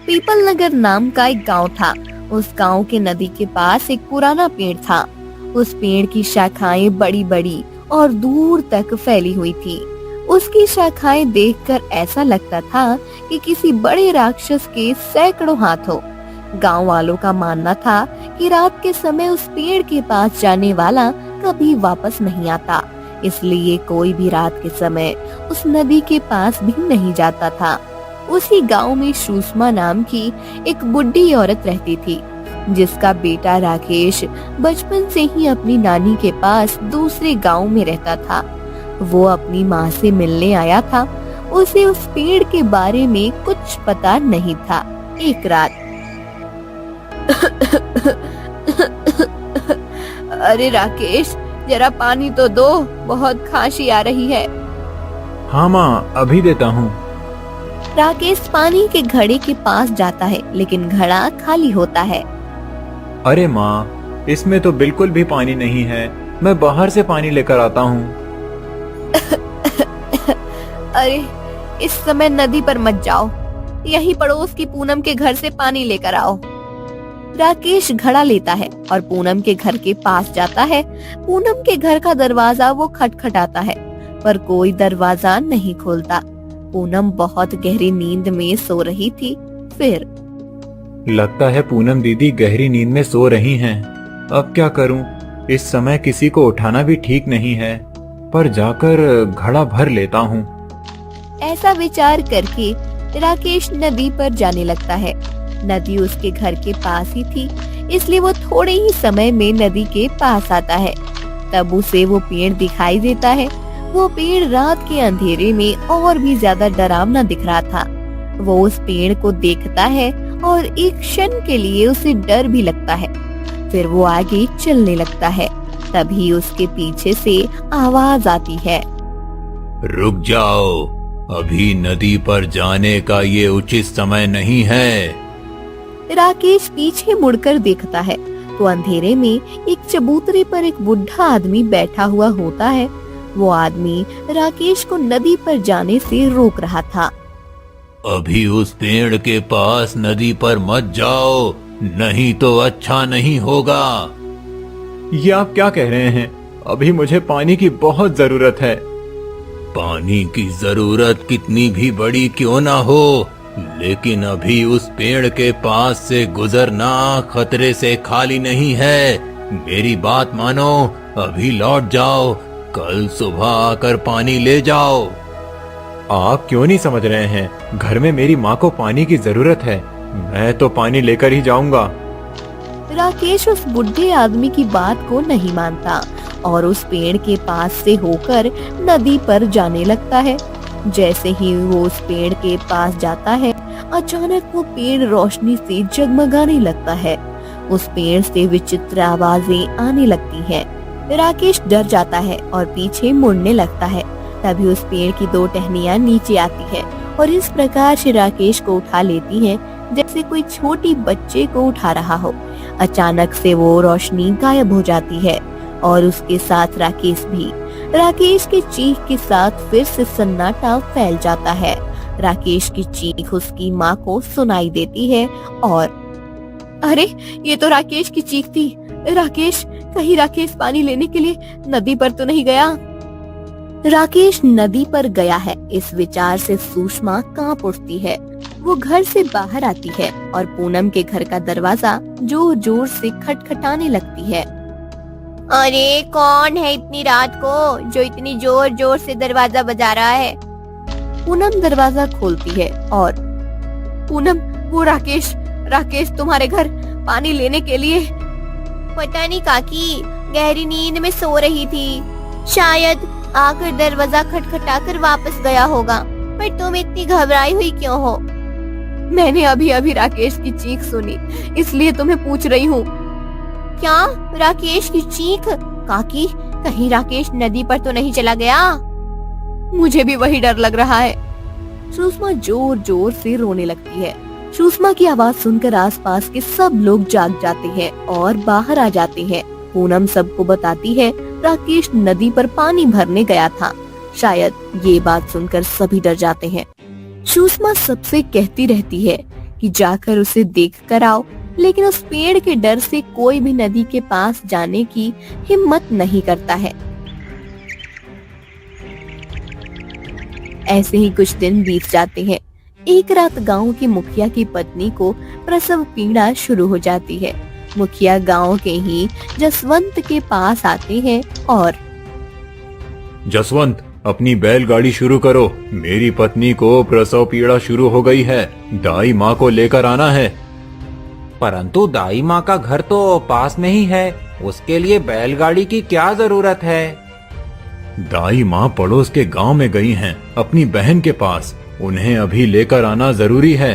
People नगर नाम का एक गांव था। उस गांव के नदी के पास एक पुराना पेड़ था। उस पेड़ की शाखाएं बड़ी बड़ी और दूर तक फैली हुई थी। उसकी शाखाएं देखकर ऐसा लगता था कि किसी बड़े राक्षस के सैकड़ों हाथ हो। गांव वालों का मानना था कि रात के समय उस पेड़ के पास जाने वाला कभी वापस नहीं आता, इसलिए कोई भी रात के समय उस नदी के पास भी नहीं जाता था। उसी गांव में सुषमा नाम की एक बुढ़ी औरत रहती थी, जिसका बेटा राकेश बचपन से ही अपनी नानी के पास दूसरे गांव में रहता था। वो अपनी माँ से मिलने आया था। उसे उस पेड़ के बारे में कुछ पता नहीं था। एक रात अरे राकेश, जरा पानी तो दो, बहुत खांसी आ रही है। हाँ माँ, अभी देता हूँ। राकेश पानी के घड़े के पास जाता है, लेकिन घड़ा खाली होता है। अरे माँ, इसमें तो बिल्कुल भी पानी नहीं है। मैं बाहर से पानी लेकर आता हूँ। अरे, इस समय नदी पर मत जाओ, यहीं पड़ोस की पूनम के घर से पानी लेकर आओ। राकेश घड़ा लेता है और पूनम के घर के पास जाता है। पूनम के घर का दरवाजा वो खटखटाता है, पर कोई दरवाजा नहीं खोलता। पूनम बहुत गहरी नींद में सो रही थी। फिर लगता है पूनम दीदी गहरी नींद में सो रही हैं। अब क्या करूं? इस समय किसी को उठाना भी ठीक नहीं है, पर जाकर घड़ा भर लेता हूं। ऐसा विचार करके राकेश नदी पर जाने लगता है। नदी उसके घर के पास ही थी, इसलिए वो थोड़े ही समय में नदी के पास आता है। तब उसे वो पेड़ दिखाई देता है। वो पेड़ रात के अंधेरे में और भी ज्यादा डरावना दिख रहा था। वो उस पेड़ को देखता है और एक क्षण के लिए उसे डर भी लगता है। फिर वो आगे चलने लगता है। तभी उसके पीछे से आवाज आती है, रुक जाओ, अभी नदी पर जाने का ये उचित समय नहीं है। राकेश पीछे मुड़कर देखता है तो अंधेरे में एक चबूतरे पर एक बुढ़ा आदमी बैठा हुआ होता है। वो आदमी राकेश को नदी पर जाने से रोक रहा था। अभी उस पेड़ के पास नदी पर मत जाओ, नहीं तो अच्छा नहीं होगा। ये आप क्या कह रहे हैं? अभी मुझे पानी की बहुत जरूरत है। पानी की जरूरत कितनी भी बड़ी क्यों ना हो, लेकिन अभी उस पेड़ के पास से गुजरना खतरे से खाली नहीं है। मेरी बात मानो, अभी लौट जाओ, कल सुबह आकर पानी ले जाओ। आप क्यों नहीं समझ रहे हैं? घर में मेरी माँ को पानी की जरूरत है। मैं तो पानी लेकर ही जाऊंगा। राकेश उस बुढ़े आदमी की बात को नहीं मानता और उस पेड़ के पास से होकर नदी पर जाने लगता है। जैसे ही वो उस पेड़ के पास जाता है, अचानक वो पेड़ रोशनी से जगमगाने लगता है। उस पेड़ से विचित्र आवाजें आने लगती हैं। राकेश डर जाता है और पीछे मुड़ने लगता है। तभी उस पेड़ की दो टहनियां नीचे आती है और इस प्रकार से राकेश को उठा लेती हैं, जैसे कोई छोटी बच्चे को उठा रहा हो। अचानक से वो रोशनी गायब हो जाती है और उसके साथ राकेश भी। राकेश की चीख के साथ फिर से सन्नाटा फैल जाता है। राकेश की चीख उसकी माँ को सुनाई देती है और अरे, ये तो राकेश की चीख थी। राकेश, कहीं राकेश पानी लेने के लिए नदी पर तो नहीं गया? राकेश नदी पर गया है, इस विचार से सुषमा कांप उठती है। वो घर से बाहर आती है और पूनम के घर का दरवाजा जोर जोर से खटखटाने लगती है। अरे, कौन है इतनी रात को जो इतनी जोर जोर से दरवाजा बजा रहा है? पूनम दरवाजा खोलती है और पूनम, वो राकेश तुम्हारे घर पानी लेने के लिए। पता नहीं काकी, गहरी नींद में सो रही थी, शायद आकर दरवाजा खटखटाकर वापस गया होगा। पर तुम इतनी घबराई हुई क्यों हो? मैंने अभी अभी राकेश की चीख सुनी, इसलिए तुम्हें पूछ रही हूँ। क्या? राकेश की चीख? काकी, कहीं राकेश नदी पर तो नहीं चला गया? मुझे भी वही डर लग रहा है। सुषमा जोर जोर से रोने लगती है। सुषमा की आवाज सुनकर आसपास के सब लोग जाग जाते हैं और बाहर आ जाते हैं। पूनम सबको बताती है राकेश नदी पर पानी भरने गया था। शायद ये बात सुनकर सभी डर जाते हैं। सुषमा सबसे कहती रहती है कि जाकर उसे देख कर आओ, लेकिन उस पेड़ के डर से कोई भी नदी के पास जाने की हिम्मत नहीं करता है। ऐसे ही कुछ दिन बीत जाते हैं। एक रात गांव की मुखिया की पत्नी को प्रसव पीड़ा शुरू हो जाती है। मुखिया गांव के ही जसवंत के पास आते हैं और जसवंत, अपनी बैलगाड़ी शुरू करो, मेरी पत्नी को प्रसव पीड़ा शुरू हो गई है, दाई माँ को लेकर आना है। परंतु दाई माँ का घर तो पास में ही है, उसके लिए बैलगाड़ी की क्या जरूरत है? दाई माँ पड़ोस के गांव में गई हैं, अपनी बहन के पास, उन्हें अभी लेकर आना जरूरी है।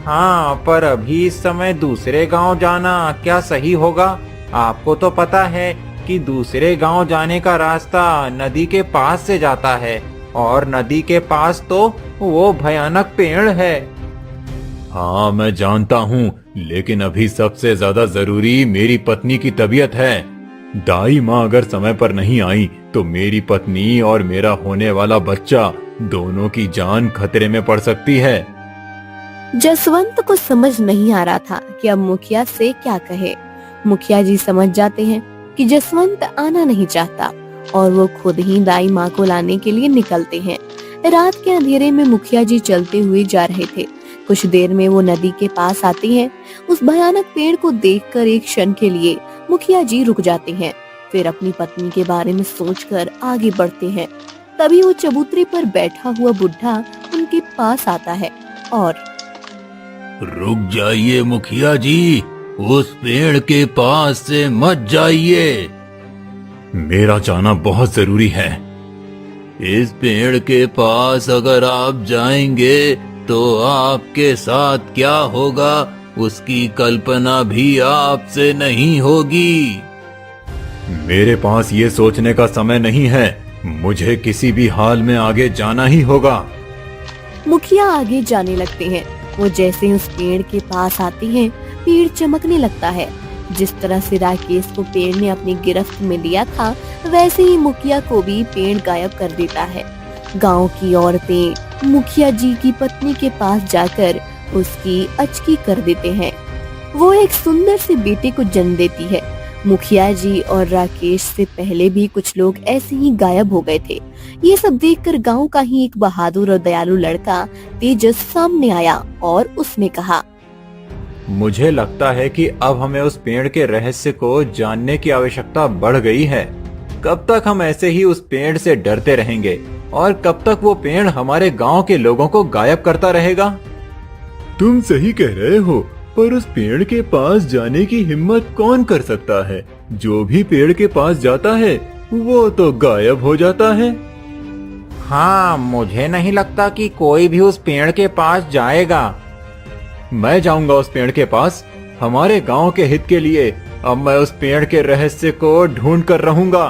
हाँ, पर अभी इस समय दूसरे गांव जाना क्या सही होगा? आपको तो पता है कि दूसरे गांव जाने का रास्ता नदी के पास से जाता है, और नदी के पास तो वो भयानक पेड़ है। हाँ, मैं जानता हूँ, लेकिन अभी सबसे ज्यादा जरूरी मेरी पत्नी की तबीयत है। दाई माँ अगर समय पर नहीं आई तो मेरी पत्नी और मेरा होने वाला बच्चा दोनों की जान खतरे में पड़ सकती है। जसवंत को समझ नहीं आ रहा था कि अब मुखिया से क्या कहे। मुखिया जी समझ जाते हैं कि जसवंत आना नहीं चाहता और वो खुद ही दाई माँ को लाने के लिए निकलते हैं। रात के अंधेरे में मुखिया जी चलते हुए जा रहे थे। कुछ देर में वो नदी के पास आते हैं। उस भयानक पेड़ को देखकर एक क्षण के लिए मुखिया जी रुक जाते हैं, फिर अपनी पत्नी के बारे में सोचकर आगे बढ़ते हैं। तभी वो चबूतरे पर बैठा हुआ बुढ़ा उनके पास आता है और रुक जाइए मुखिया जी, उस पेड़ के पास से मत जाइए। मेरा जाना बहुत जरूरी है। इस पेड़ के पास अगर आप जाएंगे तो आपके साथ क्या होगा उसकी कल्पना भी आपसे नहीं होगी। मेरे पास ये सोचने का समय नहीं है, मुझे किसी भी हाल में आगे जाना ही होगा। मुखिया आगे जाने लगते हैं। वो जैसे ही उस पेड़ के पास आते हैं, पेड़ चमकने लगता है। जिस तरह से राकेश को पेड़ ने अपनी गिरफ्त में लिया था, वैसे ही मुखिया को भी पेड़ गायब कर देता है। गांव की औरतें मुखिया जी की पत्नी के पास जाकर उसकी अचकी कर देते हैं। वो एक सुंदर से बेटे को जन्म देती है। मुखिया जी और राकेश से पहले भी कुछ लोग ऐसे ही गायब हो गए थे। ये सब देखकर गांव का ही एक बहादुर और दयालु लड़का तेजस सामने आया और उसने कहा, मुझे लगता है कि अब हमें उस पेड़ के रहस्य को जानने की आवश्यकता बढ़ गई है। कब तक हम ऐसे ही उस पेड़ से डरते रहेंगे और कब तक वो पेड़ हमारे गांव के लोगों को गायब करता रहेगा? तुम सही कह रहे हो, पर उस पेड़ के पास जाने की हिम्मत कौन कर सकता है? जो भी पेड़ के पास जाता है वो तो गायब हो जाता है। हाँ, मुझे नहीं लगता कि कोई भी उस पेड़ के पास जाएगा। मैं जाऊंगा उस पेड़ के पास, हमारे गांव के हित के लिए। अब मैं उस पेड़ के रहस्य को ढूंढ कर रहूंगा।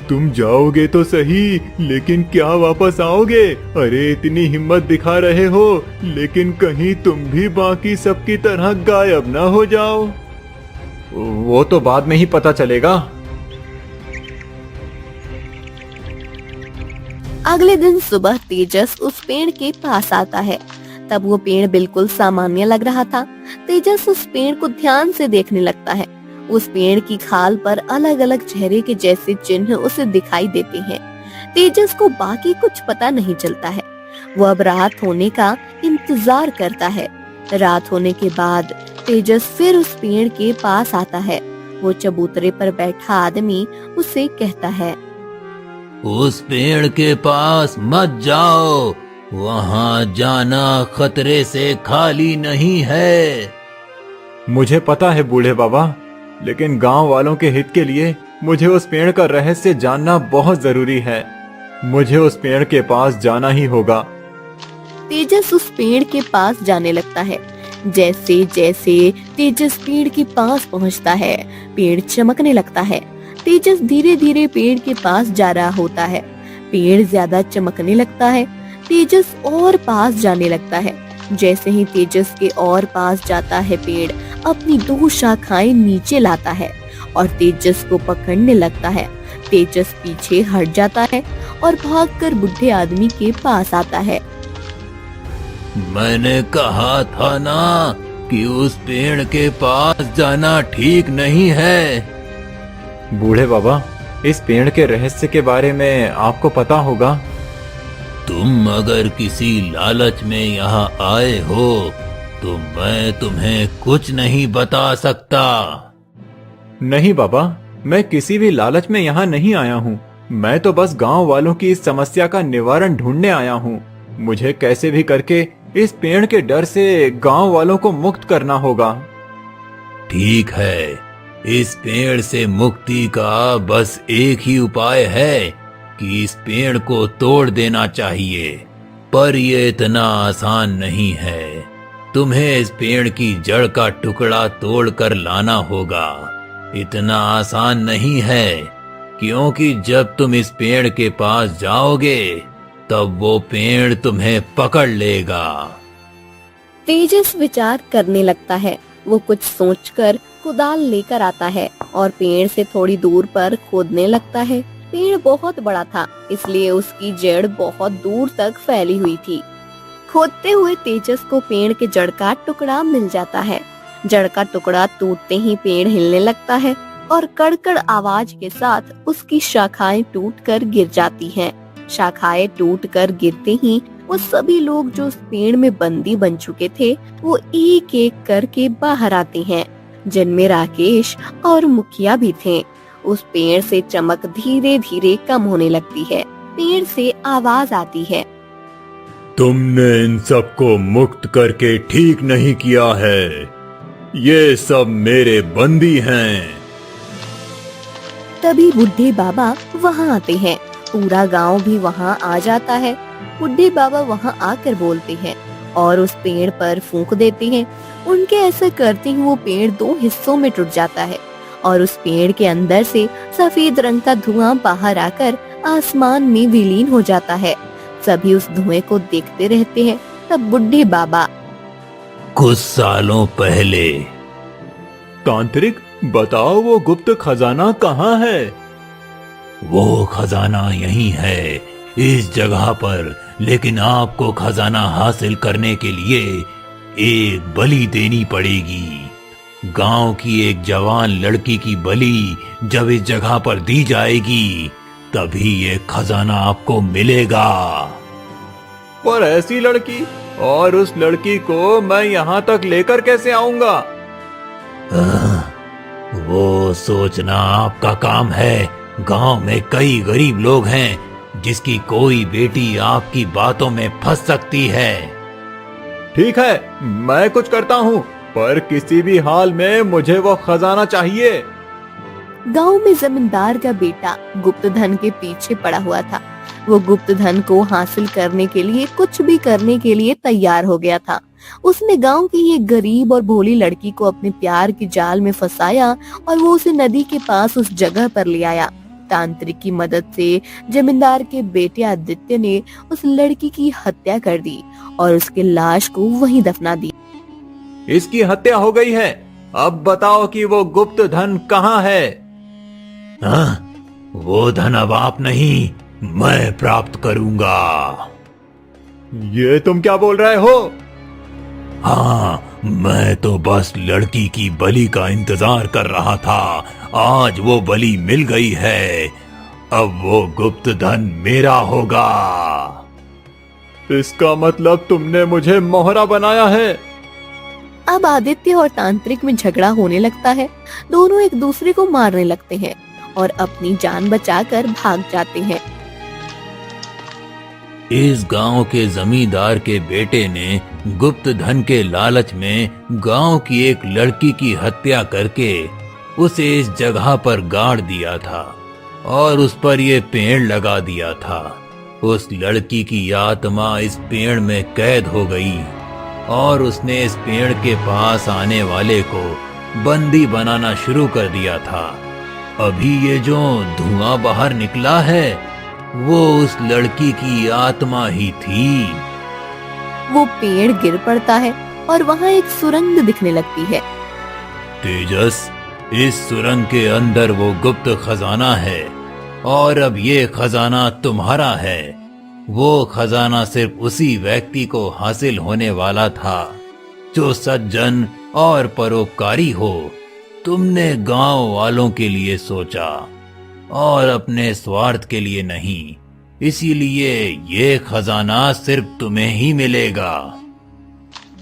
तुम जाओगे तो सही, लेकिन क्या वापस आओगे? अरे इतनी हिम्मत दिखा रहे हो, लेकिन कहीं तुम भी बाकी सबकी तरह गायब ना हो जाओ। वो तो बाद में ही पता चलेगा। अगले दिन सुबह तेजस उस पेड़ के पास आता है। तब वो पेड़ बिल्कुल सामान्य लग रहा था। तेजस उस पेड़ को ध्यान से देखने लगता है। उस पेड़ की खाल पर अलग अलग चेहरे के जैसे चिन्ह उसे दिखाई देते हैं। तेजस को बाकी कुछ पता नहीं चलता है। वो अब रात होने का इंतजार करता है। रात होने के बाद तेजस फिर उस पेड़ के पास आता है। वो चबूतरे पर बैठा आदमी उसे कहता है, उस पेड़ के पास मत जाओ, वहाँ जाना खतरे से खाली नहीं है। मुझे पता है बूढ़े बाबा, लेकिन गांव वालों के हित के लिए मुझे उस पेड़ का रहस्य जानना बहुत जरूरी है। मुझे उस पेड़ के पास जाना ही होगा। तेजस उस पेड़ के पास जाने लगता है। जैसे जैसे तेजस पेड़ के पास पहुंचता है, पेड़ चमकने लगता है। तेजस धीरे धीरे पेड़ के पास जा रहा होता है। पेड़ ज्यादा चमकने लगता है। तेजस और पास जाने लगता है। जैसे ही तेजस के और पास जाता है, पेड़ अपनी दो शाखाएं नीचे लाता है और तेजस को पकड़ने लगता है। तेजस पीछे हट जाता है और भागकर बुढ़े आदमी के पास आता है। मैंने कहा था ना कि उस पेड़ के पास जाना ठीक नहीं है। बूढ़े बाबा, इस पेड़ के रहस्य के बारे में आपको पता होगा। तुम अगर किसी लालच में यहाँ आए हो तो मैं तुम्हें कुछ नहीं बता सकता। नहीं बाबा, मैं किसी भी लालच में यहाँ नहीं आया हूँ। मैं तो बस गांव वालों की इस समस्या का निवारण ढूंढने आया हूँ। मुझे कैसे भी करके इस पेड़ के डर से गांव वालों को मुक्त करना होगा। ठीक है, इस पेड़ से मुक्ति का बस एक ही उपाय है कि इस पेड़ को तोड़ देना चाहिए, पर यह इतना आसान नहीं है। तुम्हें इस पेड़ की जड़ का टुकड़ा तोड़ कर लाना होगा। इतना आसान नहीं है, क्योंकि जब तुम इस पेड़ के पास जाओगे तब वो पेड़ तुम्हें पकड़ लेगा। तेजस विचार करने लगता है। वो कुछ सोचकर कुदाल लेकर आता है और पेड़ से थोड़ी दूर पर खोदने लगता है। पेड़ बहुत बड़ा था, इसलिए उसकी जड़ बहुत दूर तक फैली हुई थी। खोदते हुए तेजस को पेड़ के जड़ का टुकड़ा मिल जाता है। जड़ का टुकड़ा टूटते ही पेड़ हिलने लगता है और कड़कड़ आवाज के साथ उसकी शाखाएं टूटकर गिर जाती हैं। शाखाएं टूटकर गिरते ही वो सभी लोग जो उस पेड़ में बंदी बन चुके थे वो एक एक करके बाहर आते हैं, जिनमें राकेश और मुखिया भी थे। उस पेड़ से चमक धीरे धीरे कम होने लगती है। पेड़ से आवाज आती है, तुमने इन सबको मुक्त करके ठीक नहीं किया है। ये सब मेरे बंदी हैं। तभी बुढ़े बाबा वहाँ आते हैं। पूरा गांव भी वहाँ आ जाता है। बुढ़े बाबा वहाँ आकर बोलते हैं और उस पेड़ पर फूंक देते हैं। उनके ऐसा करते ही वो पेड़ 2 हिस्सों में टूट जाता है और उस पेड़ के अंदर से सफेद रंग का धुआं बाहर आकर आसमान में विलीन हो जाता है। सभी उस धुएं को देखते रहते हैं। तब बुढ़े बाबा, कुछ सालों पहले। तांत्रिक, बताओ वो गुप्त खजाना कहाँ है? वो खजाना यही है, इस जगह पर। लेकिन आपको खजाना हासिल करने के लिए एक बलि देनी पड़ेगी। गांव की एक जवान लड़की की बलि जब इस जगह पर दी जाएगी तभी ये खजाना आपको मिलेगा। पर ऐसी लड़की, और उस लड़की को मैं यहाँ तक लेकर कैसे आऊंगा? वो सोचना आपका काम है। गांव में कई गरीब लोग हैं जिसकी कोई बेटी आपकी बातों में फंस सकती है। ठीक है, मैं कुछ करता हूँ, पर किसी भी हाल में मुझे वो खजाना चाहिए। गांव में जमींदार का बेटा गुप्त धन के पीछे पड़ा हुआ था। वो गुप्त धन को हासिल करने के लिए कुछ भी करने के लिए तैयार हो गया था। उसने गांव की एक गरीब और भोली लड़की को अपने प्यार की जाल में फंसाया और वो उसे नदी के पास उस जगह पर ले आया। तांत्रिक की मदद से जमींदार के बेटे आदित्य ने उस लड़की की हत्या कर दी और उसके लाश को वहीं दफना दी। इसकी हत्या हो गई है। अब बताओ कि वो गुप्त धन कहाँ है? वो धन अब आप नहीं, मैं प्राप्त करूंगा। ये तुम क्या बोल रहे हो? हाँ, मैं तो बस लड़की की बलि का इंतजार कर रहा था। आज वो बलि मिल गई है। अब वो गुप्त धन मेरा होगा। इसका मतलब तुमने मुझे मोहरा बनाया है। अब आदित्य और तांत्रिक में झगड़ा होने लगता है। दोनों एक दूसरे को मारने लगते हैं और अपनी जान बचाकर भाग जाते हैं। इस गांव के जमींदार के बेटे ने गुप्त धन के लालच में गांव की एक लड़की की हत्या करके उसे इस जगह पर गाड़ दिया था और उस पर ये पेड़ लगा दिया था। उस लड़की की आत्मा इस पेड़ में कैद हो गई और उसने इस पेड़ के पास आने वाले को बंदी बनाना शुरू कर दिया था। अभी ये जो धुआं बाहर निकला है वो उस लड़की की आत्मा ही थी। वो पेड़ गिर पड़ता है और वहाँ एक सुरंग दिखने लगती है। तेजस, इस सुरंग के अंदर वो गुप्त खजाना है और अब ये खजाना तुम्हारा है। वो खजाना सिर्फ उसी व्यक्ति को हासिल होने वाला था जो सज्जन और परोपकारी हो। तुमने गांव वालों के लिए सोचा और अपने स्वार्थ के लिए नहीं, इसीलिए ये खजाना सिर्फ तुम्हें ही मिलेगा।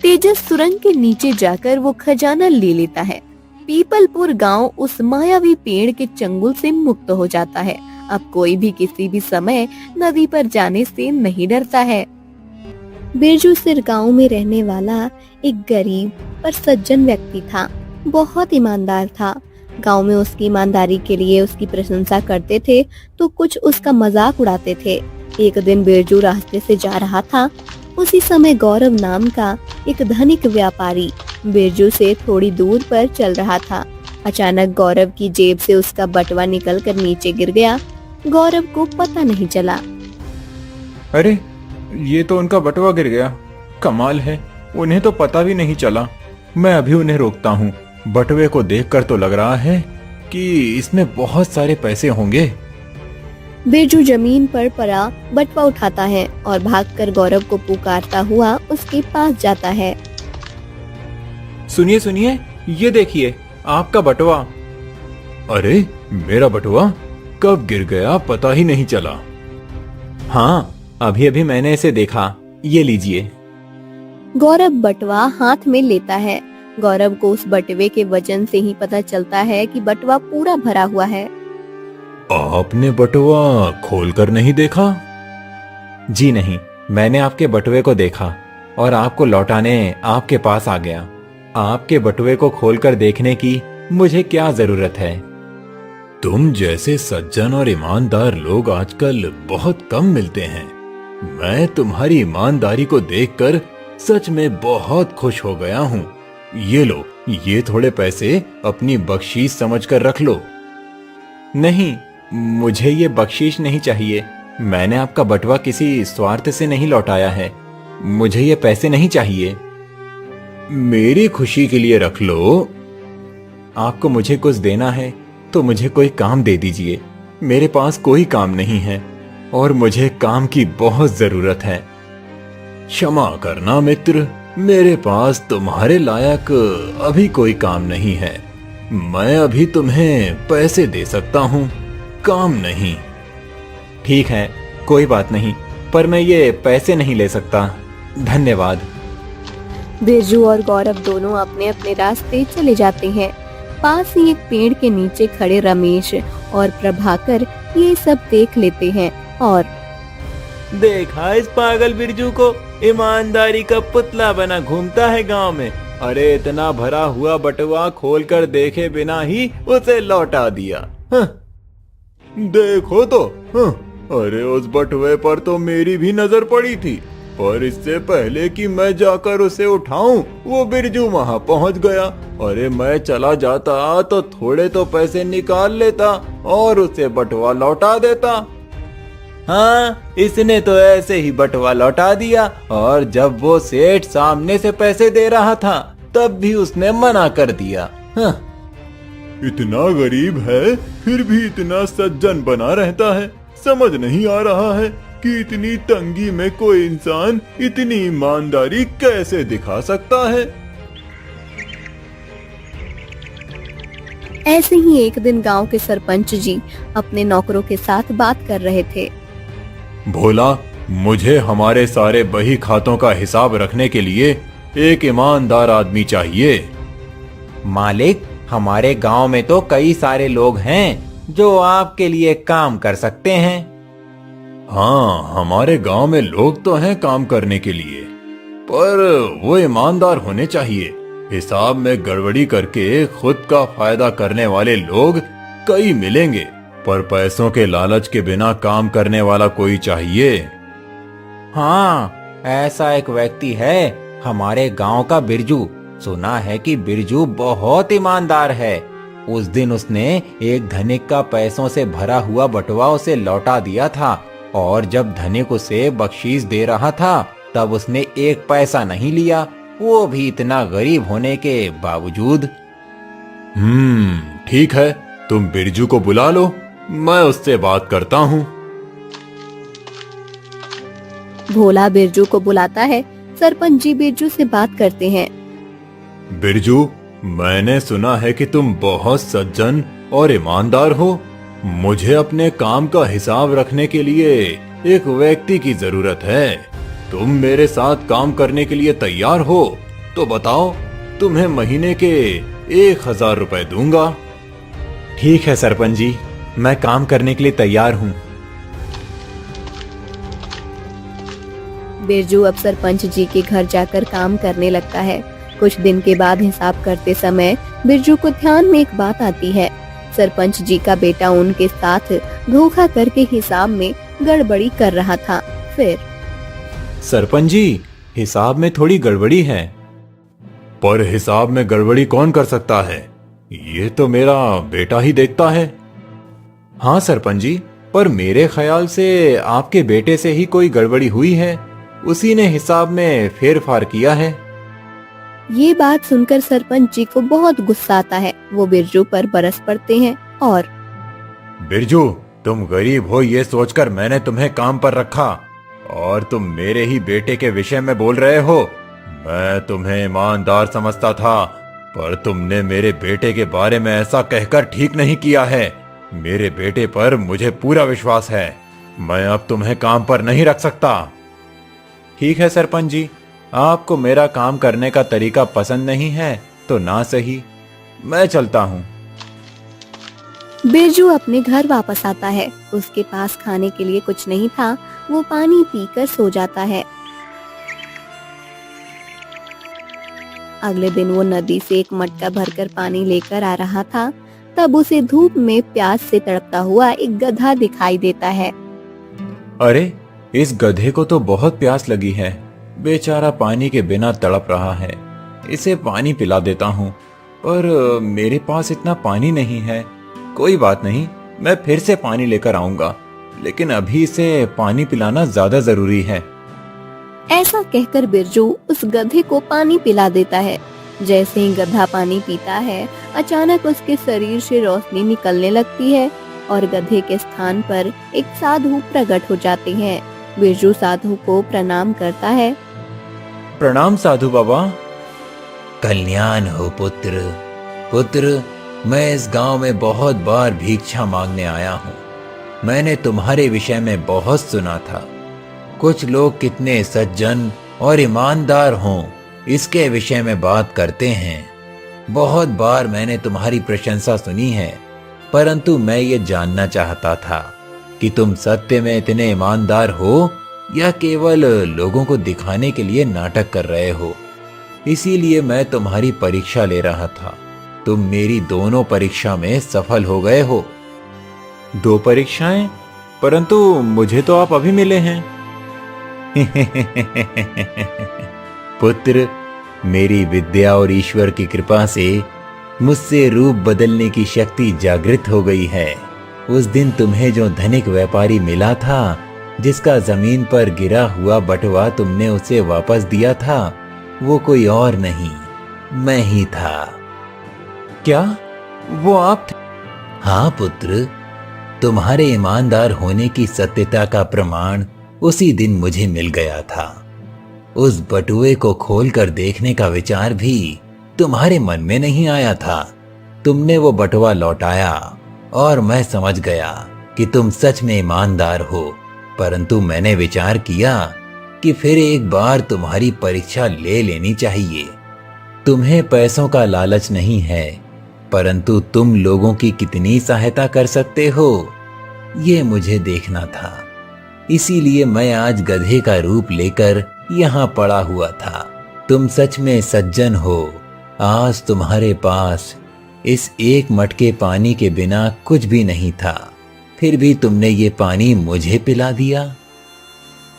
तेजस सुरंग के नीचे जाकर वो खजाना ले लेता है। पीपलपुर गांव उस मायावी पेड़ के चंगुल से मुक्त हो जाता है। अब कोई भी किसी भी समय नदी पर जाने से नहीं डरता है। बिरजू सिर गांव में रहने वाला एक गरीब पर सज्जन व्यक्ति था। बहुत ईमानदार था। गांव में उसकी ईमानदारी के लिए उसकी प्रशंसा करते थे तो कुछ उसका मजाक उड़ाते थे। एक दिन बिरजू रास्ते से जा रहा था। उसी समय गौरव नाम का एक धनिक व्यापारी बिरजू से थोड़ी दूर पर चल रहा था। अचानक गौरव की जेब से उसका बटुआ निकलकर नीचे गिर गया। गौरव को पता नहीं चला। अरे, ये तो उनका बटुआ गिर गया। कमाल है, उन्हें तो पता भी नहीं चला। मैं अभी उन्हें रोकता हूँ। बटुए को देखकर तो लग रहा है कि इसमें बहुत सारे पैसे होंगे। बिरजू जमीन पर पड़ा बटुआ उठाता है और भागकर गौरव को पुकारता हुआ उसके पास जाता है। सुनिए सुनिए, ये देखिए आपका बटुआ। अरे, मेरा बटुआ कब गिर गया पता ही नहीं चला। हाँ, अभी अभी मैंने इसे देखा। ये लीजिए। गौरव बटुआ हाथ में लेता है। गौरव को उस बटुए के वजन से ही पता चलता है कि बटुआ पूरा भरा हुआ है। आपने बटुआ खोलकर नहीं देखा? जी नहीं, मैंने आपके बटुए को देखा और आपको लौटाने आपके पास आ गया। आपके बटुए को खोलकर देखने की मुझे क्या जरूरत है? तुम जैसे सज्जन और ईमानदार लोग आजकल बहुत कम मिलते हैं। मैं तुम्हारी ईमानदारी को देखकर सच में बहुत खुश हो गया हूँ। ये लो, ये थोड़े पैसे अपनी बख्शीश समझकर रख लो। नहीं, मुझे ये बख्शीश नहीं चाहिए। मैंने आपका बटुआ किसी स्वार्थ से नहीं लौटाया है। मुझे ये पैसे नहीं चाहिए। मेरी खुशी के लिए रख लो। आपको मुझे कुछ देना है तो मुझे कोई काम दे दीजिए। मेरे पास कोई काम नहीं है और मुझे काम की बहुत जरूरत है। क्षमा करना मित्र, मेरे पास तुम्हारे लायक अभी कोई काम नहीं है। मैं अभी तुम्हें पैसे दे सकता हूँ, काम नहीं। ठीक है, कोई बात नहीं, पर मैं ये पैसे नहीं ले सकता। धन्यवाद। बिरजू और गौरव दोनों अपने अपने रास्ते चले जाते हैं। पास ही एक पेड़ के नीचे खड़े रमेश और प्रभाकर ये सब देख लेते हैं और देखा इस पागल बिरजू को, ईमानदारी का पुतला बना घूमता है गांव में। अरे, इतना भरा हुआ बटुआ खोलकर देखे बिना ही उसे लौटा दिया। हाँ। देखो तो, हाँ। अरे, उस बटुए पर तो मेरी भी नजर पड़ी थी, पर इससे पहले कि मैं जाकर उसे उठाऊं, वो बिरजू वहां पहुंच गया। अरे, मैं चला जाता तो थोड़े तो पैसे निकाल लेता और उसे बटुआ लौटा देता। हाँ, इसने तो ऐसे ही बटुआ लौटा दिया और जब वो सेठ सामने से पैसे दे रहा था तब भी उसने मना कर दिया। हाँ। इतना गरीब है फिर भी इतना सज्जन बना रहता है। समझ नहीं आ रहा है कि इतनी तंगी में कोई इंसान इतनी ईमानदारी कैसे दिखा सकता है। ऐसे ही एक दिन गांव के सरपंच जी अपने नौकरों के साथ बात कर रहे थे। भोला, मुझे हमारे सारे बही खातों का हिसाब रखने के लिए एक ईमानदार आदमी चाहिए। मालिक, हमारे गांव में तो कई सारे लोग हैं जो आपके लिए काम कर सकते हैं। हाँ, हमारे गांव में लोग तो हैं काम करने के लिए, पर वो ईमानदार होने चाहिए। हिसाब में गड़बड़ी करके खुद का फायदा करने वाले लोग कई मिलेंगे, पर पैसों के लालच के बिना काम करने वाला कोई चाहिए। हाँ, ऐसा एक व्यक्ति है, हमारे गांव का बिरजू। सुना है कि बिरजू बहुत ईमानदार है। उस दिन उसने एक धनिक का पैसों से भरा हुआ बटुआ उसे लौटा दिया था और जब धनिक उसे बख्शीश दे रहा था तब उसने एक पैसा नहीं लिया, वो भी इतना गरीब होने के बावजूद। ठीक है, तुम बिरजू को बुला लो, मैं उससे बात करता हूँ। भोला बिरजू को बुलाता है। सरपंच जी बिरजू से बात करते हैं। बिरजू, मैंने सुना है कि तुम बहुत सज्जन और ईमानदार हो। मुझे अपने काम का हिसाब रखने के लिए एक व्यक्ति की जरूरत है। तुम मेरे साथ काम करने के लिए तैयार हो तो बताओ, तुम्हें महीने के 1000 रुपए दूंगा। ठीक है सरपंच जी, मैं काम करने के लिए तैयार हूँ। बिरजू अब सरपंच जी के घर जाकर काम करने लगता है। कुछ दिन के बाद हिसाब करते समय बिरजू को ध्यान में एक बात आती है। सरपंच जी का बेटा उनके साथ धोखा करके हिसाब में गड़बड़ी कर रहा था। फिर सरपंच जी, हिसाब में थोड़ी गड़बड़ी है। पर हिसाब में गड़बड़ी कौन कर सकता है? ये तो मेरा बेटा ही देखता है। हाँ सरपंच जी, पर मेरे ख्याल से आपके बेटे से ही कोई गड़बड़ी हुई है। उसी ने हिसाब में फेरफार किया है। ये बात सुनकर सरपंच जी को बहुत गुस्सा आता है। वो बिरजू पर बरस पड़ते हैं और बिरजू, तुम गरीब हो ये सोचकर मैंने तुम्हें काम पर रखा और तुम मेरे ही बेटे के विषय में बोल रहे हो। मैं तुम्हें ईमानदार समझता था, पर तुमने मेरे बेटे के बारे में ऐसा कहकर ठीक नहीं किया है। मेरे बेटे पर मुझे पूरा विश्वास है। मैं अब तुम्हें काम पर नहीं रख सकता। ठीक है सरपंच जी, आपको मेरा काम करने का तरीका पसंद नहीं है तो ना सही, मैं चलता हूँ। बिरजू अपने घर वापस आता है। उसके पास खाने के लिए कुछ नहीं था। वो पानी पीकर सो जाता है। अगले दिन वो नदी से एक मटका भरकर पानी लेकर आ रहा था। तब उसे धूप में प्यास से तड़पता हुआ एक गधा दिखाई देता है। अरे, इस गधे को तो बहुत प्यास लगी है। बेचारा पानी के बिना तड़प रहा है। इसे पानी पिला देता हूँ, पर मेरे पास इतना पानी नहीं है। कोई बात नहीं, मैं फिर से पानी लेकर आऊंगा, लेकिन अभी इसे पानी पिलाना ज्यादा जरूरी है। ऐसा कहकर बिरजू उस गधे को पानी पिला देता है। जैसे ही गधा पानी पीता है, अचानक उसके शरीर से रोशनी निकलने लगती है और गधे के स्थान पर एक साधु प्रकट हो जाते हैं। बिरजू साधु को प्रणाम करता है। प्रणाम साधु बाबा। कल्याण हो पुत्र। पुत्र, मैं इस गांव में बहुत बार भिक्षा मांगने आया हूँ। मैंने तुम्हारे विषय में बहुत सुना था। कुछ लोग कितने सज्जन और ईमानदार हों, इसके विषय में बात करते हैं। बहुत बार मैंने तुम्हारी प्रशंसा सुनी है, परंतु मैं ये जानना चाहता था कि तुम सत्य में इतने ईमानदार हो या केवल लोगों को दिखाने के लिए नाटक कर रहे हो। इसीलिए मैं तुम्हारी परीक्षा ले रहा था। तुम मेरी दोनों परीक्षा में सफल हो गए हो। 2 परीक्षाएं? परंतु मुझे तो आप अभी मिले हैं। पुत्र, मेरी विद्या और ईश्वर की कृपा से मुझसे रूप बदलने की शक्ति जागृत हो गई है। उस दिन तुम्हें जो धनिक व्यापारी मिला था, जिसका जमीन पर गिरा हुआ बटुआ तुमने उसे वापस दिया था, वो कोई और नहीं, मैं ही था। क्या वो आप थे? हाँ पुत्र, तुम्हारे ईमानदार होने की सत्यता का प्रमाण उसी दिन मुझे मिल गया था। उस बटुए को खोलकर देखने का विचार भी तुम्हारे मन में नहीं आया था। तुमने वो बटुआ लौटाया और मैं समझ गया कि तुम सच में ईमानदार हो। परंतु मैंने विचार किया कि फिर एक बार तुम्हारी परीक्षा ले लेनी चाहिए। तुम्हें पैसों का लालच नहीं है, परंतु तुम लोगों की कितनी सहायता कर सकते हो, ये मुझे देखना था। इसीलिए मैं आज गधे का रूप लेकर यहाँ पड़ा हुआ था। तुम सच में सज्जन हो। आज तुम्हारे पास इस एक मटके पानी के बिना कुछ भी नहीं था, फिर भी तुमने ये पानी मुझे पिला दिया।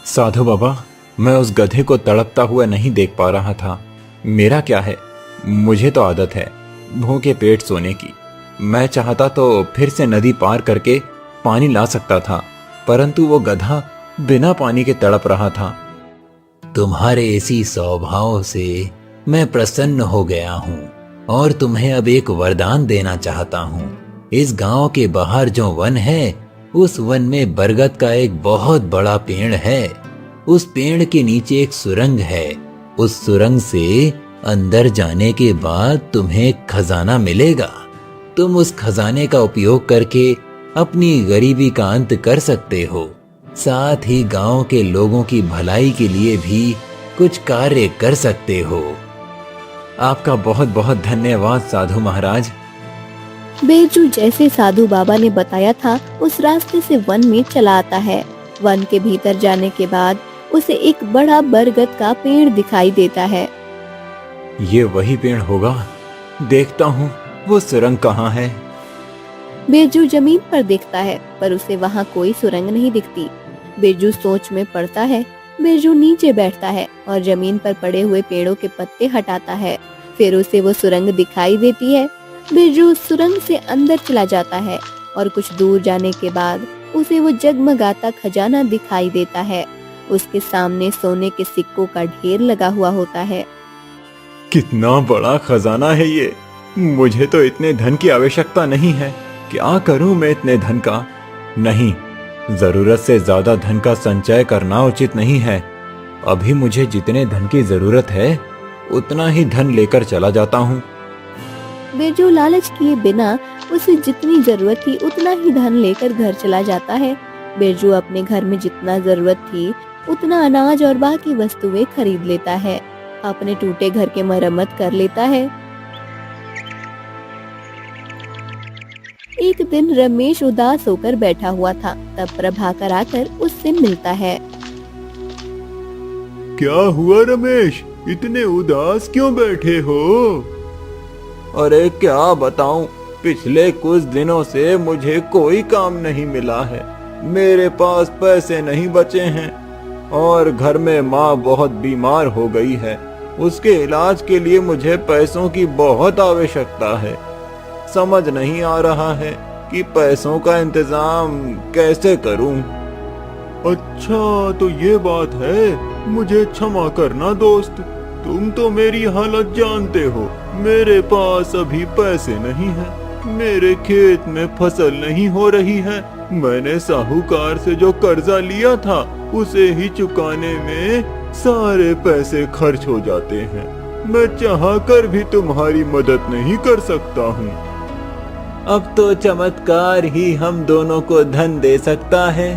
साधु बाबा, मैं उस गधे को तड़पता हुआ नहीं देख पा रहा था। मेरा क्या है, मुझे तो आदत है भूखे पेट सोने की। मैं चाहता तो फिर से नदी पार करके पानी ला सकता था, परंतु वो गधा बिना पानी के तड़प रहा था। तुम्हारे इसी स्वभाव से मैं प्रसन्न हो गया हूँ और तुम्हें अब एक वरदान देना चाहता हूँ। इस गांव के बाहर जो वन है, उस वन में बरगद का एक बहुत बड़ा पेड़ है। उस पेड़ के नीचे एक सुरंग है। उस सुरंग से अंदर जाने के बाद तुम्हें खजाना मिलेगा। तुम उस खजाने का उपयोग करके अपनी गरीबी का अंत कर सकते हो। साथ ही गांव के लोगों की भलाई के लिए भी कुछ कार्य कर सकते हो। आपका बहुत बहुत धन्यवाद साधु महाराज। बिरजू जैसे साधु बाबा ने बताया था उस रास्ते से वन में चला आता है। वन के भीतर जाने के बाद उसे एक बड़ा बरगद का पेड़ दिखाई देता है। ये वही पेड़ होगा। देखता हूँ वो सुरंग कहाँ है। बिरजू जमीन पर देखता है पर उसे वहाँ कोई सुरंग नहीं दिखती। बिरजू सोच में पड़ता है। बिरजू नीचे बैठता है और जमीन पर पड़े हुए पेड़ों के पत्ते हटाता है। फिर उसे वो सुरंग दिखाई देती है। बिरजू उस सुरंग से अंदर चला जाता है और कुछ दूर जाने के बाद उसे वो जगमगाता खजाना दिखाई देता है। उसके सामने सोने के सिक्कों का ढेर लगा हुआ होता है। कितना बड़ा खजाना है ये। मुझे तो इतने धन की आवश्यकता नहीं है। क्या करूं मैं इतने धन का? नहीं, जरूरत से ज्यादा धन का संचय करना उचित नहीं है। अभी मुझे जितने धन की जरूरत है उतना ही धन लेकर चला जाता हूँ। बिरजू लालच किए बिना उसे जितनी जरूरत थी उतना ही धन लेकर घर चला जाता है। बिरजू अपने घर में जितना जरूरत थी उतना अनाज और बाकी वस्तुएं खरीद लेता है। अपने टूटे घर के मरम्मत कर लेता है। एक दिन रमेश उदास होकर बैठा हुआ था। तब प्रभाकर आकर उससे मिलता है। क्या हुआ रमेश, इतने उदास क्यों बैठे हो? अरे क्या बताऊं, पिछले कुछ दिनों से मुझे कोई काम नहीं मिला है। मेरे पास पैसे नहीं बचे हैं और घर में माँ बहुत बीमार हो गई है। उसके इलाज के लिए मुझे पैसों की बहुत आवश्यकता है। समझ नहीं आ रहा है कि पैसों का इंतजाम कैसे करूं। अच्छा तो ये बात है। मुझे क्षमा करना दोस्त, तुम तो मेरी हालत जानते हो। मेरे पास अभी पैसे नहीं हैं। मेरे खेत में फसल नहीं हो रही है। मैंने साहूकार से जो कर्जा लिया था उसे ही चुकाने में सारे पैसे खर्च हो जाते हैं। मैं चाहकर भी तुम्हारी मदद नहीं कर सकता हूँ। अब तो चमत्कार ही हम दोनों को धन दे सकता है।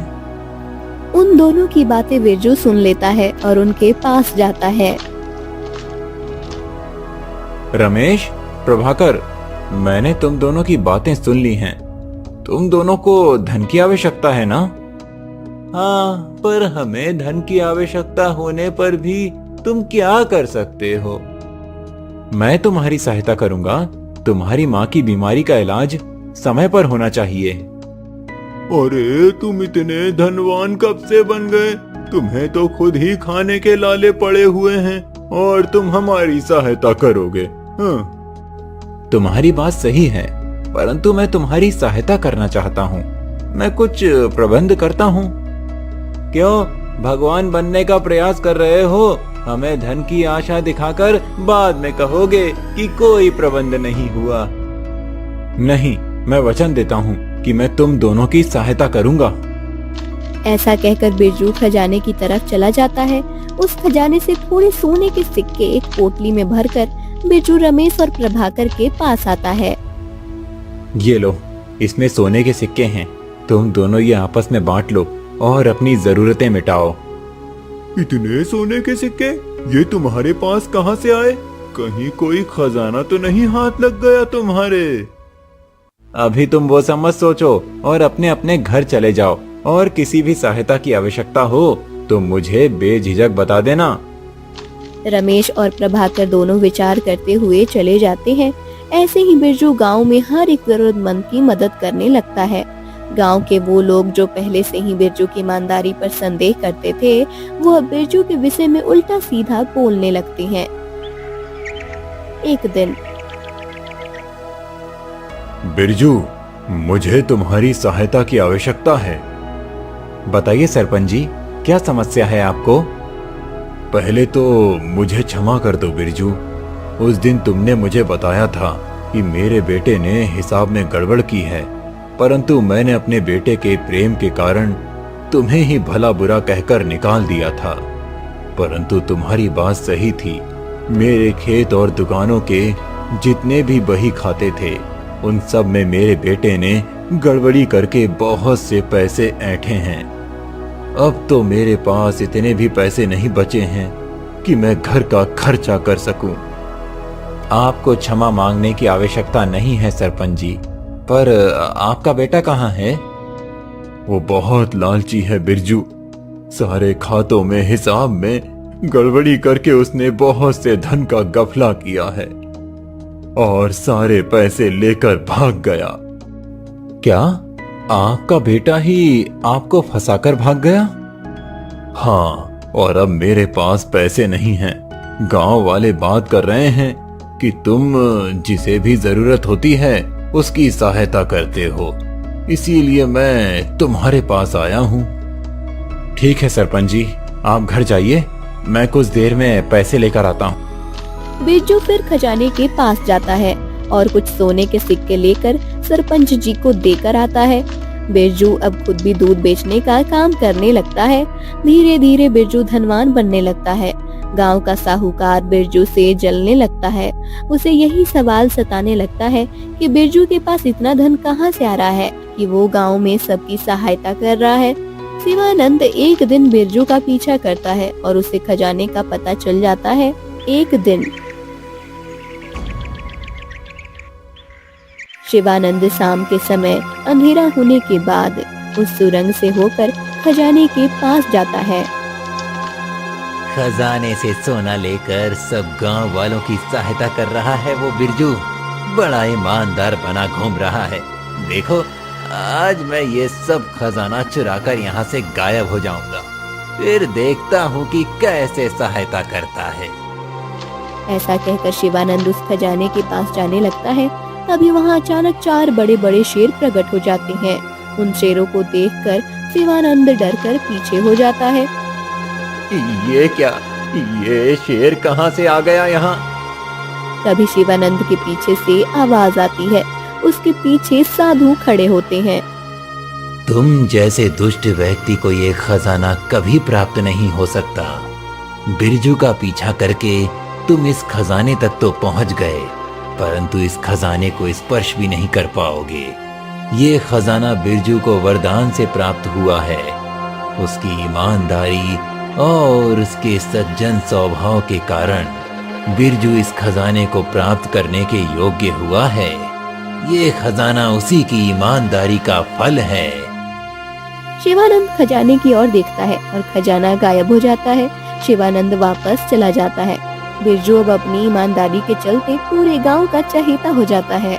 उन दोनों की बातें बिरजू सुन लेता है और उनके पास जाता है। रमेश, प्रभाकर, मैंने तुम दोनों की बातें सुन ली हैं। तुम दोनों को धन की आवश्यकता है ना? हाँ, पर हमें धन की आवश्यकता होने पर भी तुम क्या कर सकते हो? मैं तुम्हारी सहायता करूंगा। तुम्हारी माँ की बीमारी का इलाज समय पर होना चाहिए। अरे तुम इतने धनवान कब से बन गए? तुम्हें तो खुद ही खाने के लाले पड़े हुए हैं और तुम हमारी सहायता करोगे? हाँ। तुम्हारी बात सही है, परंतु मैं तुम्हारी सहायता करना चाहता हूँ। मैं कुछ प्रबंध करता हूँ। क्यों, भगवान बनने का प्रयास कर रहे हो? हमें धन की आशा दिखाकर बाद में कहोगे कि कोई प्रबंध नहीं हुआ। नहीं, मैं वचन देता हूँ कि मैं तुम दोनों की सहायता करूंगा। ऐसा कहकर बिरजू खजाने की तरफ चला जाता है। उस खजाने से थोड़े सोने के सिक्के एक पोटली में भरकर बिरजू रमेश और प्रभाकर के पास आता है। ये लो, इसमें सोने के सिक्के हैं। तुम दोनों ये आपस में बांट लो और अपनी जरूरतें मिटाओ। इतने सोने के सिक्के ये तुम्हारे पास कहाँ से आए? कहीं कोई खजाना तो नहीं हाथ लग गया तुम्हारे? अभी तुम वो सब मत सोचो और अपने अपने घर चले जाओ, और किसी भी सहायता की आवश्यकता हो तो मुझे बेझिझक बता देना। रमेश और प्रभाकर दोनों विचार करते हुए चले जाते हैं। ऐसे ही बिरजू गांव में हर एक जरूरतमंद की मदद करने लगता है। गांव के वो लोग जो पहले से ही बिरजू की ईमानदारी पर संदेह करते थे, वो अब बिरजू के विषय में उल्टा सीधा बोलने लगते हैं। एक दिन, बिरजू, मुझे तुम्हारी सहायता की आवश्यकता है। बताइए सरपंच जी, क्या समस्या है आपको? पहले तो मुझे क्षमा कर दो बिरजू। उस दिन तुमने मुझे बताया था कि मेरे बेटे ने हिसाब में गड़बड़ की है, परंतु मैंने अपने बेटे के प्रेम के कारण तुम्हें ही भला बुरा कहकर निकाल दिया था, परंतु तुम्हारी बात सही थी। मेरे खेत और दुकानों के जितने भी बही खाते थे, उन सब में मेरे बेटे ने गड़बड़ी करके बहुत से पैसे ऐंठे हैं। अब तो मेरे पास इतने भी पैसे नहीं बचे हैं कि मैं घर का खर्चा कर सकूं। आपको क्षमा मांगने की आवश्यकता नहीं है सरपंच जी, पर आपका बेटा कहाँ है? वो बहुत लालची है बिरजू। सारे खातों में हिसाब में गड़बड़ी करके उसने बहुत से धन का गफला किया है और सारे पैसे लेकर भाग गया। क्या आपका बेटा ही आपको फंसाकर भाग गया? हाँ, और अब मेरे पास पैसे नहीं हैं। गांव वाले बात कर रहे हैं कि तुम जिसे भी जरूरत होती है उसकी सहायता करते हो, इसीलिए मैं तुम्हारे पास आया हूँ। ठीक है सरपंच जी, आप घर जाइए, मैं कुछ देर में पैसे लेकर आता हूँ। बिरजू फिर खजाने के पास जाता है और कुछ सोने के सिक्के लेकर सरपंच जी को देकर आता है। बिरजू अब खुद भी दूध बेचने का काम करने लगता है। धीरे धीरे बिरजू धनवान बनने लगता है। गांव का साहूकार बिरजू से जलने लगता है। उसे यही सवाल सताने लगता है कि बिरजू के पास इतना धन कहां से आ रहा है कि वो गांव में सबकी सहायता कर रहा है। शिवानंद एक दिन बिरजू का पीछा करता है और उसे खजाने का पता चल जाता है। एक दिन शिवानंद शाम के समय अंधेरा होने के बाद उस सुरंग से होकर खजाने के पास जाता है। खजाने से सोना लेकर सब गांव वालों की सहायता कर रहा है वो बिरजू। बड़ा ईमानदार बना घूम रहा है। देखो, आज मैं ये सब खजाना चुराकर यहाँ से गायब हो जाऊंगा, फिर देखता हूँ कि कैसे सहायता करता है। ऐसा कहकर शिवानंद उस खजाने के पास जाने लगता है। तभी वहाँ अचानक 4 बड़े बड़े शेर प्रकट हो जाते हैं। उन शेरों को देखकर शिवानंद डरकर पीछे हो जाता है। ये क्या? ये शेर कहाँ से आ गया यहाँ? तभी शिवानंद के पीछे से आवाज आती है। उसके पीछे साधु खड़े होते हैं। तुम जैसे दुष्ट व्यक्ति को ये खजाना कभी प्राप्त नहीं हो सकता। बिरजू का पीछा करके तुम इस खजाने तक तो पहुंच गए, परंतु इस खजाने को स्पर्श भी नहीं कर पाओगे। ये खजाना बिरजू को वरदान से प्राप्त हुआ है। उसकी ईमानदारी और उसके सज्जन स्वभाव के कारण बिरजू इस खजाने को प्राप्त करने के योग्य हुआ है। ये खजाना उसी की ईमानदारी का फल है। शिवानंद खजाने की ओर देखता है और खजाना गायब हो जाता है। शिवानंद वापस चला जाता है। बिरजू अब अपनी ईमानदारी के चलते पूरे गांव का चहेता हो जाता है।